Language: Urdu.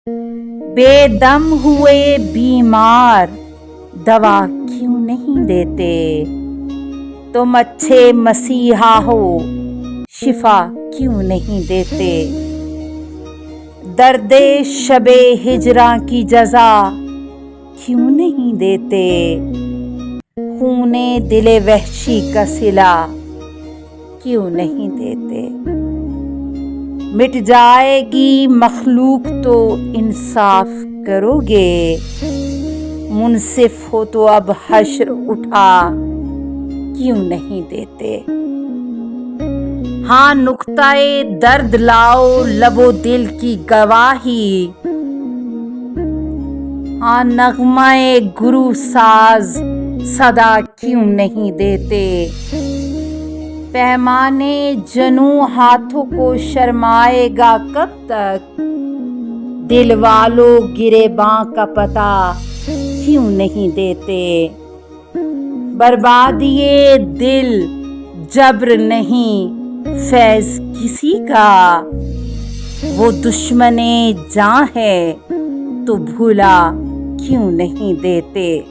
بے دم ہوئے بیمار دوا کیوں نہیں دیتے؟ تم اچھے مسیحا ہو شفا کیوں نہیں دیتے؟ درد شب ہجراں کی جزا کیوں نہیں دیتے؟ خون دل وحشی کا صلہ کیوں نہیں دیتے؟ مٹ جائے گی مخلوق تو انصاف کرو گے، منصف ہو تو اب حشر اٹھا کیوں نہیں دیتے؟ ہاں نقطۂ درد لاؤ لب و دل کی گواہی، ہاں نغمہ گرو ساز صدا کیوں نہیں دیتے؟ پیمانے جنوں ہاتھوں کو شرمائے گا کب تک، دل والوں گریباں کا پتہ کیوں نہیں دیتے؟ بربادی دل جبر نہیں فیض کسی کا، وہ دشمن جاں ہے تو بھلا کیوں نہیں دیتے؟